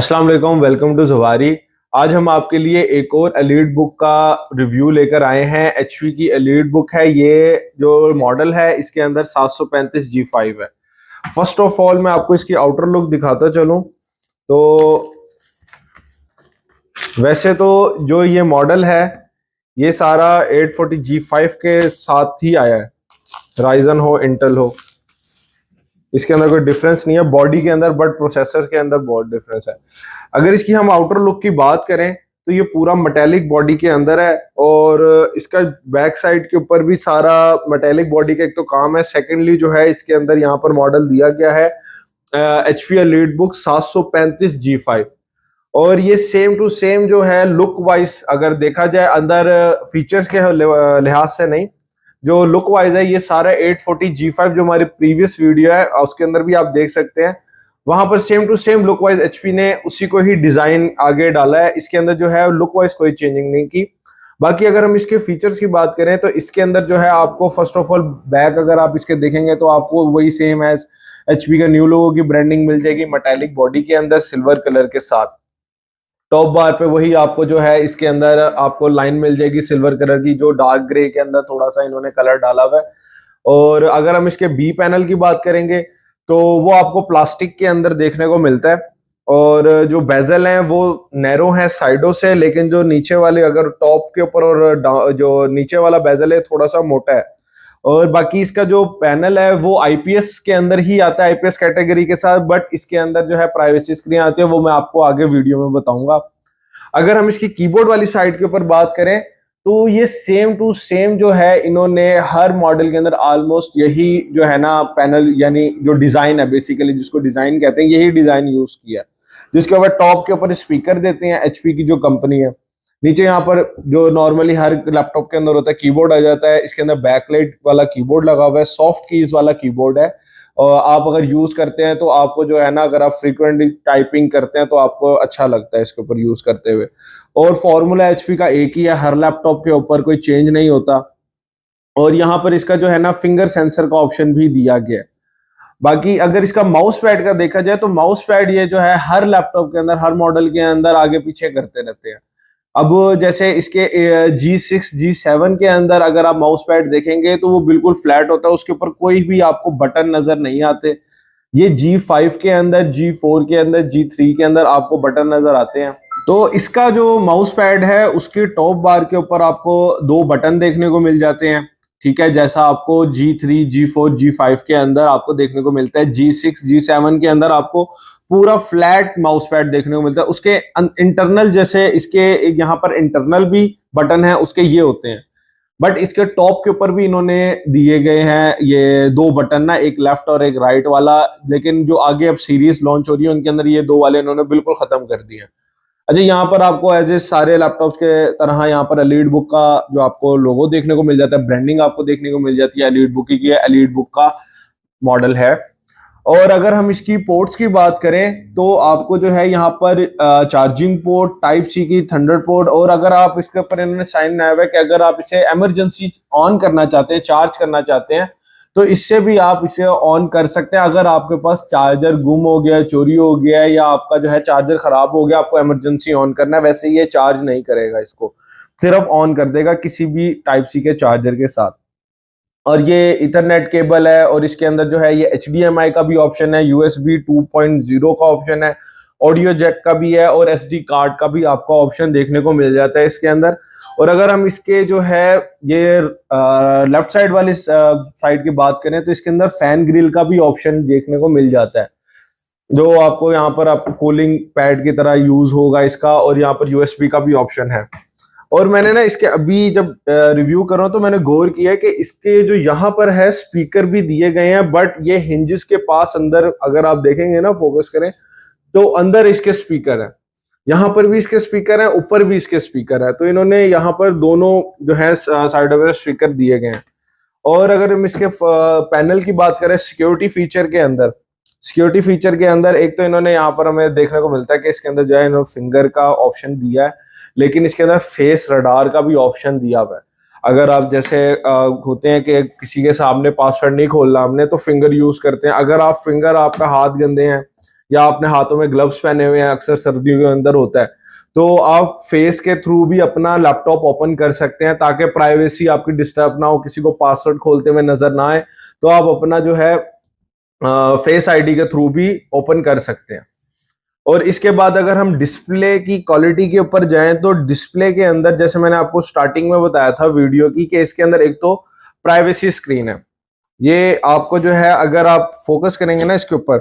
अस्सलाम वालेकुम, welcome to ज़वारी। आज हम आपके लिए एक और एलीट बुक का रिव्यू लेकर आए हैं। एचपी की एलीट बुक है। ये जो मॉडल है इसके अंदर 735G5 है। फर्स्ट ऑफ ऑल मैं आपको इसकी आउटर लुक दिखाता चलूं तो वैसे तो जो ये मॉडल है ये सारा 840G5 के साथ ही आया है, राइजन हो इंटेल हो, इसके अंदर कोई डिफरेंस नहीं है बॉडी के अंदर, बट प्रोसेसर के अंदर बहुत डिफरेंस है। अगर इसकी हम आउटर लुक की बात करें तो ये पूरा मेटेलिक बॉडी के अंदर है और इसका बैक साइड के ऊपर भी सारा मेटेलिक बॉडी का एक तो काम है। सेकेंडली जो है इसके अंदर यहाँ पर मॉडल दिया गया है एचपी एलीट बुक 735G5 और ये सेम टू सेम जो है लुक वाइज अगर देखा जाए अंदर फीचर्स के लिहाज से नहीं, जो लुक वाइज है ये सारा 840G5 जो हमारी प्रीवियस वीडियो है उसके अंदर भी आप देख सकते हैं, वहां पर same to same look wise HP ने उसी को ही डिजाइन आगे डाला है। इसके अंदर जो है लुक वाइज कोई चेंजिंग नहीं की। बाकी अगर हम इसके फीचर्स की बात करें तो इसके अंदर जो है आपको फर्स्ट ऑफ ऑल बैक अगर आप इसके देखेंगे तो आपको वही सेम एज एचपी का न्यू लोगो की ब्रांडिंग मिल जाएगी मेटालिक बॉडी के अंदर सिल्वर कलर के साथ। टॉप बार पे वही आपको जो है इसके अंदर आपको लाइन मिल जाएगी सिल्वर कलर की, जो डार्क ग्रे के अंदर थोड़ा सा इन्होंने कलर डाला हुआ है। और अगर हम इसके बी पैनल की बात करेंगे तो वो आपको प्लास्टिक के अंदर देखने को मिलता है और जो बेजल हैं वो नैरो हैं साइडों से, लेकिन जो नीचे वाले अगर टॉप के ऊपर और जो नीचे वाला बेजल है थोड़ा सा मोटा है। और बाकी इसका जो पैनल है वो आईपीएस के अंदर ही आता है, आईपीएस कैटेगरी के साथ, बट इसके अंदर जो है प्राइवेसी स्क्रीन आती है, वो मैं आपको आगे वीडियो में बताऊंगा। अगर हम इसकी कीबोर्ड वाली साइड के ऊपर बात करें तो ये सेम टू सेम जो है इन्होंने हर मॉडल के अंदर ऑलमोस्ट यही जो है ना पैनल यानी जो डिजाइन है बेसिकली जिसको डिजाइन कहते हैं यही डिजाइन यूज किया, जिसके ऊपर टॉप के ऊपर स्पीकर देते हैं एचपी की जो कंपनी है। नीचे यहाँ पर जो नॉर्मली हर लैपटॉप के अंदर होता है कीबोर्ड आ जाता है, इसके अंदर बैकलाइट वाला कीबोर्ड लगा हुआ है, सॉफ्ट कीज वाला कीबोर्ड है। और आप अगर यूज करते हैं तो आपको जो है ना अगर आप फ्रीक्वेंटली टाइपिंग करते हैं तो आपको अच्छा लगता है इसके ऊपर यूज करते हुए। और फॉर्मूला एचपी का एक ही है, हर लैपटॉप के ऊपर कोई चेंज नहीं होता। और यहाँ पर इसका जो है ना फिंगर सेंसर का ऑप्शन भी दिया गया है। बाकी अगर इसका माउस पैड का देखा जाए तो माउस पैड ये जो है हर लैपटॉप के अंदर हर मॉडल के अंदर आगे पीछे करते रहते हैं। अब जैसे इसके G6 G7 के अंदर अगर आप माउस पैड देखेंगे तो वो बिल्कुल फ्लैट होता है, उसके ऊपर कोई भी आपको बटन नजर नहीं आते। ये G5 के अंदर, G4 के अंदर, G3 के अंदर आपको बटन नजर आते हैं। तो इसका जो माउस पैड है उसके टॉप बार के ऊपर आपको दो बटन देखने को मिल जाते हैं, ठीक है, जैसा आपको G3 G4 G5 के अंदर आपको देखने को मिलता है। G6 G7 के अंदर आपको पूरा फ्लैट माउस पैड देखने को मिलता है। उसके इंटरनल जैसे इसके यहाँ पर इंटरनल भी बटन है उसके ये होते हैं, बट इसके टॉप के ऊपर भी इन्होंने दिए गए हैं ये दो बटन ना, एक लेफ्ट और एक राइट वाला, लेकिन जो आगे अब सीरीज लॉन्च हो रही है उनके अंदर ये दो वाले इन्होंने बिल्कुल खत्म कर दिए हैं। अच्छा, यहाँ पर आपको एज ए सारे लैपटॉप्स के तरह यहाँ पर एलीट बुक का जो आपको लोगो देखने को मिल जाता है, ब्रांडिंग आपको देखने को मिल जाती है एलीट बुक की, एलीट बुक का मॉडल है। और अगर हम इसकी पोर्ट्स की बात करें तो आपको जो है यहाँ पर चार्जिंग पोर्ट, टाइप सी की थंडर पोर्ट, और अगर आप इसके ऊपर इन्होंने साइन बनाया हुआ है कि अगर आप इसे इमरजेंसी ऑन करना चाहते हैं, चार्ज करना चाहते हैं तो इससे भी आप इसे ऑन कर सकते हैं। अगर आपके पास चार्जर गुम हो गया, चोरी हो गया है या आपका जो है चार्जर खराब हो गया, आपको इमरजेंसी ऑन करना है, वैसे ये चार्ज नहीं करेगा, इसको सिर्फ ऑन कर देगा किसी भी टाइप सी के चार्जर के साथ। और ये इथरनेट केबल है और इसके अंदर जो है ये HDMI का भी ऑप्शन है, USB 2.0 का ऑप्शन है, ऑडियो जैक का भी है और SD कार्ड का भी आपको ऑप्शन देखने को मिल जाता है इसके अंदर। और अगर हम इसके जो है ये लेफ्ट साइड वाली साइड की बात करें तो इसके अंदर फैन ग्रिल का भी ऑप्शन देखने को मिल जाता है, जो आपको यहाँ पर आपको कूलिंग पैड की तरह यूज होगा इसका। और यहाँ पर USB का भी ऑप्शन है। और मैंने ना इसके अभी जब रिव्यू कर रहा हूं तो मैंने गौर किया कि इसके जो यहाँ पर है स्पीकर भी दिए गए हैं, बट ये हिंजेस के पास अंदर अगर आप देखेंगे ना, फोकस करें तो अंदर इसके स्पीकर है, यहाँ पर भी इसके स्पीकर है, ऊपर भी इसके स्पीकर है। तो इन्होंने यहाँ पर दोनों जो है साइड में स्पीकर दिए गए हैं। और अगर हम इसके पैनल की बात करें सिक्योरिटी फीचर के अंदर, सिक्योरिटी फीचर के अंदर एक तो इन्होंने यहाँ पर हमें देखने को मिलता है कि इसके अंदर जो है इन्होंने फिंगर का ऑप्शन दिया है, लेकिन इसके अंदर फेस रडार का भी ऑप्शन दिया हुआ है। अगर आप जैसे होते हैं कि किसी के सामने पासवर्ड नहीं खोलना हमने तो फिंगर यूज करते हैं, अगर आप फिंगर आपका हाथ गंदे हैं या आपने हाथों में ग्लव्स पहने हुए हैं, अक्सर सर्दियों के अंदर होता है, तो आप फेस के थ्रू भी अपना लैपटॉप ओपन कर सकते हैं ताकि प्राइवेसी आपकी डिस्टर्ब ना हो, किसी को पासवर्ड खोलते हुए नजर ना आए। तो आप अपना जो है फेस आईडी के थ्रू भी ओपन कर सकते हैं। और इसके बाद अगर हम डिस्प्ले की क्वालिटी के ऊपर जाएं तो डिस्प्ले के अंदर, जैसे मैंने आपको स्टार्टिंग में बताया था वीडियो की, कि इसके अंदर एक तो प्राइवेसी स्क्रीन है। ये आपको जो है, अगर आप फोकस करेंगे ना इसके ऊपर,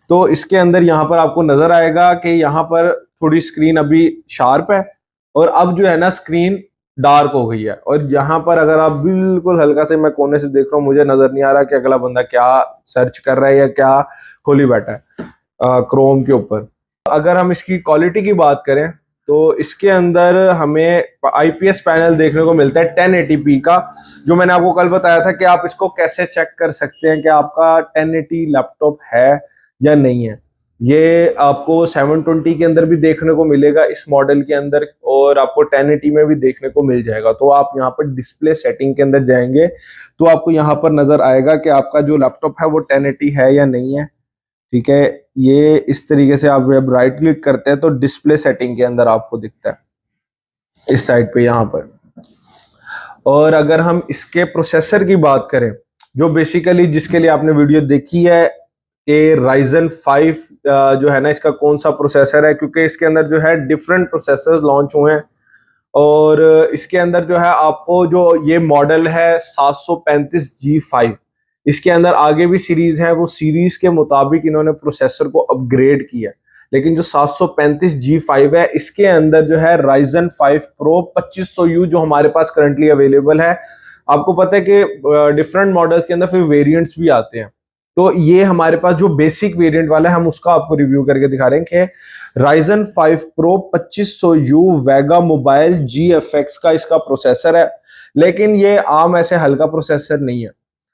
तो इसके अंदर यहाँ पर आपको नजर आएगा कि यहाँ पर थोड़ी स्क्रीन अभी शार्प है और अब जो है ना स्क्रीन डार्क हो गई है। और यहाँ पर अगर आप बिल्कुल हल्का से, मैं कोने से देख रहा हूँ, मुझे नजर नहीं आ रहा कि अगला बंदा क्या सर्च कर रहा है या क्या खोली बैठा है क्रोम के ऊपर। अगर हम इसकी क्वालिटी की बात करें तो इसके अंदर हमें आईपीएस पैनल देखने को मिलता है 1080p का, जो मैंने आपको कल बताया था कि आप इसको कैसे चेक कर सकते हैं कि आपका 1080 लैपटॉप है या नहीं है। ये आपको 720 के अंदर भी देखने को मिलेगा इस मॉडल के अंदर, और आपको 1080 में भी देखने को मिल जाएगा। तो आप यहाँ पर डिस्प्ले सेटिंग के अंदर जाएंगे तो आपको यहाँ पर नजर आएगा कि आपका जो लैपटॉप है वो 1080 है या नहीं है। ठीक है, ये इस तरीके से आप जब राइट क्लिक करते हैं तो डिस्प्ले सेटिंग के अंदर आपको दिखता है इस साइड पे यहाँ पर। और अगर हम इसके प्रोसेसर की बात करें, जो बेसिकली जिसके लिए आपने वीडियो देखी है कि Ryzen 5 जो है ना, इसका कौन सा प्रोसेसर है, क्योंकि इसके अंदर जो है डिफरेंट प्रोसेसर लॉन्च हुए हैं। और इसके अंदर जो है आपको जो ये मॉडल है 735G5, इसके अंदर आगे भी सीरीज है, वो सीरीज के मुताबिक इन्होंने प्रोसेसर को अपग्रेड किया। लेकिन जो 735G5 है, इसके अंदर जो है Ryzen 5 Pro 2500U जो हमारे पास करंटली अवेलेबल है। आपको पता है कि डिफरेंट मॉडल्स के अंदर फिर वेरिएंट्स भी आते हैं, तो ये हमारे पास जो बेसिक वेरिएंट वाला है हम उसका आपको रिव्यू करके दिखा रहे हैं कि Ryzen 5 Pro 2500U वेगा मोबाइल GFX का इसका प्रोसेसर है। लेकिन ये आम ऐसे हल्का प्रोसेसर नहीं है,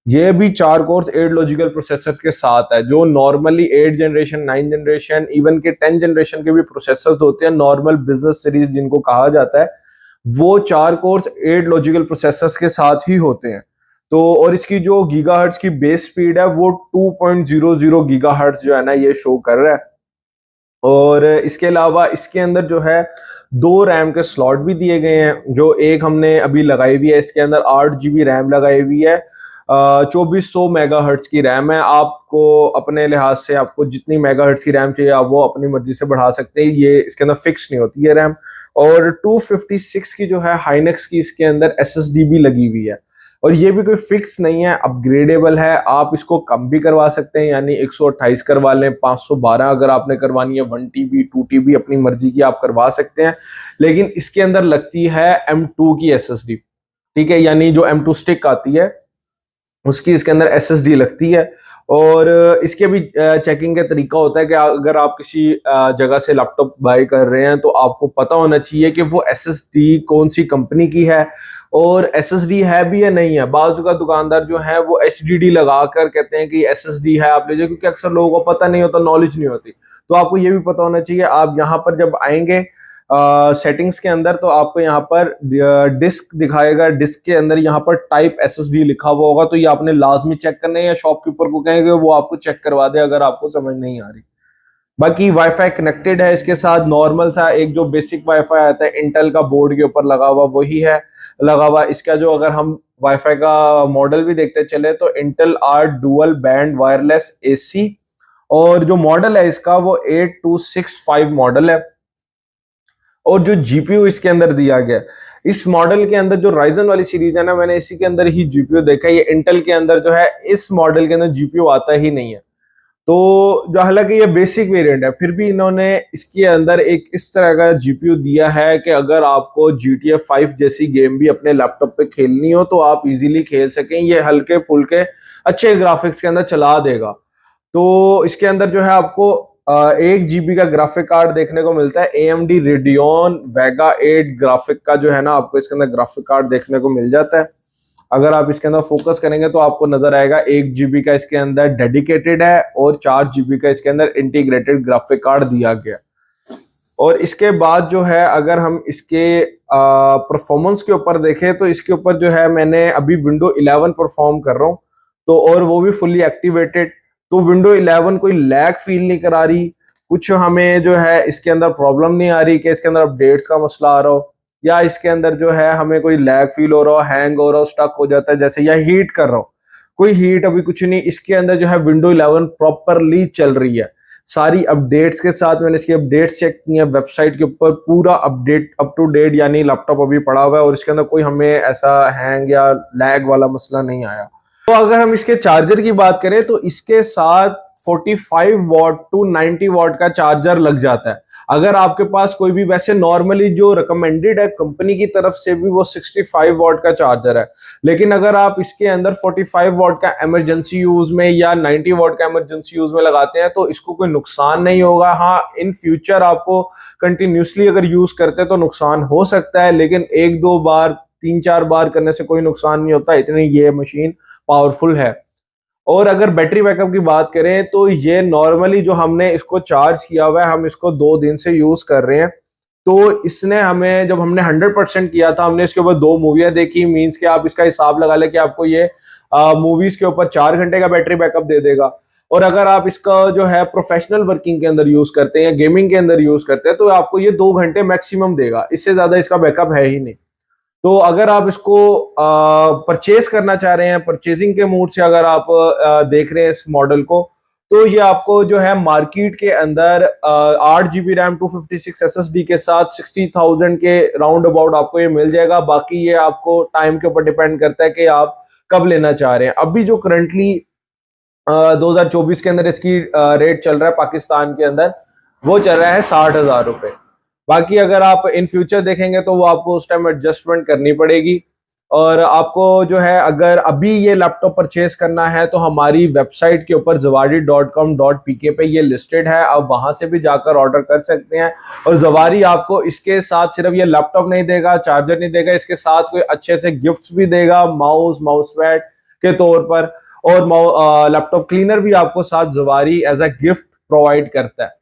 ये भी 4 कोर 8 लॉजिकल प्रोसेसर के साथ है। जो नॉर्मली 8 जनरेशन, 9 जनरेशन, इवन के 10 जनरेशन के भी प्रोसेसर होते हैं, नॉर्मल बिजनेस सीरीज जिनको कहा जाता है, वो 4 कोर 8 लॉजिकल प्रोसेसर के साथ ही होते हैं। तो और इसकी जो गीगाहर्ट्ज की बेस स्पीड है वो 2.00 गीगाहर्ट्ज जो है ना ये शो कर रहा है। और इसके अलावा इसके अंदर जो है 2 रैम के स्लॉट भी दिए गए हैं, जो एक हमने अभी लगाई हुई है, इसके अंदर 8 GB रैम लगाई हुई है। 2400 मेगाहर्ट्ज की रैम है। आपको अपने लिहाज से आपको जितनी मेगाहर्ट्ज की रैम चाहिए आप वो अपनी मर्जी से बढ़ा सकते हैं, ये इसके अंदर फिक्स नहीं होती है रैम। और 256 की जो है हाइनेक्स की इसके अंदर SSD भी लगी हुई है, और ये भी कोई फिक्स नहीं है, अपग्रेडेबल है। आप इसको कम भी करवा सकते हैं, यानी 128 करवा लें, 512 अगर आपने करवानी है, 1 TB 2 TB अपनी मर्जी की आप करवा सकते हैं। लेकिन इसके अंदर लगती है M2 की SSD, ठीक है, यानी जो M2 स्टिक आती है उसकी इसके अंदर SSD लगती है। और इसके भी चेकिंग का तरीका होता है कि अगर आप किसी जगह से लैपटॉप बाय कर रहे हैं तो आपको पता होना चाहिए कि वो SSD कौन सी कंपनी की है और SSD है भी या नहीं है। बाजू का दुकानदार जो है वो HDD लगा कर कहते हैं कि SSD है आप लीजिए, क्योंकि अक्सर लोगों को पता नहीं होता, नॉलेज नहीं होती। तो आपको ये भी पता होना चाहिए, आप यहाँ पर जब आएंगे सेटिंग्स के अंदर तो आपको यहाँ पर डिस्क दिखाएगा, डिस्क के अंदर यहाँ पर टाइप SSD लिखा हुआ होगा, तो ये आपने लाजमी चेक करना है, या शॉपकीपर को कहेंगे वो आपको चेक करवा दे अगर आपको समझ नहीं आ रही। बाकी वाईफाई कनेक्टेड है इसके साथ, नॉर्मल सा एक जो बेसिक वाईफाई आता है इंटेल का बोर्ड के ऊपर लगा हुआ वही है लगा हुआ। इसका जो अगर हम वाईफाई का मॉडल भी देखते चले तो Intel R dual band wireless AC, और जो मॉडल है इसका वो 8265 मॉडल है। और जो जीपीयू इसके अंदर दिया गया, इस मॉडल के अंदर जो राइजन वाली सीरीज है ना, मैंने इसी के अंदर ही जीपीयू देखा है। ये इंटेल के अंदर जो है इस मॉडल के अंदर जीपीयू आता ही नहीं है। तो जो हालांकि ये बेसिक वेरिएंट है, फिर भी इन्होंने इसके अंदर एक इस तरह का जीपीयू दिया है कि अगर आपको GTA 5 जैसी गेम भी अपने लैपटॉप पे खेलनी हो तो आप इजीली खेल सकें। ये हल्के फुल्के अच्छे ग्राफिक्स के अंदर चला देगा। तो इसके अंदर जो है आपको 1 GB का ग्राफिक कार्ड देखने को मिलता है। AMD Radeon Vega 8 ग्राफिक का जो है ना आपको इसके अंदर ग्राफिक कार्ड देखने को मिल जाता है। अगर आप इसके अंदर फोकस करेंगे तो आपको नजर आएगा 1 GB का इसके अंदर डेडिकेटेड है और 4 GB का इसके अंदर इंटीग्रेटेड ग्राफिक कार्ड दिया गया। और इसके बाद जो है अगर हम इसके परफॉर्मेंस के ऊपर देखें तो इसके ऊपर जो है मैंने अभी विंडो 11 परफॉर्म कर रहा हूँ, तो और वो भी फुल्ली एक्टिवेटेड। तो विंडो 11 कोई लैग फील नहीं करा रही, कुछ हमें जो है इसके अंदर प्रॉब्लम नहीं आ रही कि इसके अंदर अपडेट्स का मसला आ रहा हो, या इसके अंदर जो है हमें कोई लैग फील हो रहा हो, हैंग हो रहा हो, स्टक हो जाता है जैसे, या हीट कर रहा हो। कोई हीट अभी कुछ नहीं, इसके अंदर जो है विंडो 11 प्रॉपरली चल रही है। सारी अपडेट्स के साथ मैंने इसकी अपडेट्स चेक की है वेबसाइट के ऊपर, पूरा अपडेट अप टू डेट, यानी लैपटॉप अभी पड़ा हुआ है और इसके अंदर कोई हमें ऐसा हैंग या लैग वाला मसला नहीं आया। तो अगर हम इसके चार्जर की बात करें तो इसके साथ 45 वॉट टू 90 वॉट का चार्जर लग जाता है। अगर आपके पास कोई भी, वैसे नॉर्मली जो रिकमेंडेड है कंपनी की तरफ से भी, वो 65 वॉट का चार्जर है, लेकिन अगर आप इसके अंदर 45 वॉट का इमरजेंसी यूज में या 90 वॉट का इमरजेंसी यूज में लगाते हैं तो इसको कोई नुकसान नहीं होगा। हाँ, इन फ्यूचर आपको कंटिन्यूसली अगर यूज करते हैं तो नुकसान हो सकता है, लेकिन एक दो बार, तीन चार बार करने से कोई नुकसान नहीं होता, इतनी ये मशीन पावरफुल है। और अगर बैटरी बैकअप की बात करें तो ये नॉर्मली जो हमने इसको चार्ज किया हुआ है, हम इसको 2 दिन से यूज कर रहे हैं, तो इसने हमें, जब हमने 100% किया था, हमने इसके ऊपर 2 मूवियां देखी, मींस कि आप इसका हिसाब लगा ले कि आपको ये मूवीज के ऊपर 4 घंटे का बैटरी बैकअप दे देगा। और अगर आप इसका जो है प्रोफेशनल वर्किंग के अंदर यूज करते हैं या गेमिंग के अंदर यूज करते हैं तो आपको ये 2 घंटे मैक्सिमम देगा, इससे ज्यादा इसका बैकअप है ही नहीं। तो अगर आप इसको परचेज करना चाह रहे हैं, परचेजिंग के मूड से अगर आप देख रहे हैं इस मॉडल को, तो ये आपको जो है मार्केट के अंदर 8 GB रैम 256 SSD के साथ 60,000 के राउंड अबाउट आपको ये मिल जाएगा। बाकी ये आपको टाइम के ऊपर डिपेंड करता है कि आप कब लेना चाह रहे हैं। अभी जो करंटली 2024 के अंदर इसकी रेट चल रहा है पाकिस्तान के अंदर, वो चल रहा है 60,000 रुपए। बाकी अगर आप इन फ्यूचर देखेंगे तो वो आपको उस टाइम एडजस्टमेंट करनी पड़ेगी। और आपको जो है अगर अभी ये लैपटॉप परचेज करना है तो हमारी वेबसाइट के ऊपर zawari.com.pk पे ये लिस्टेड है, आप वहां से भी जाकर ऑर्डर कर सकते हैं। और जवारी आपको इसके साथ सिर्फ ये लैपटॉप नहीं देगा, चार्जर नहीं देगा, इसके साथ कोई अच्छे से गिफ्ट्स भी देगा, माउस पैड के तौर पर, और लैपटॉप क्लीनर भी आपको साथ जवारी एज अ गिफ्ट प्रोवाइड करता है।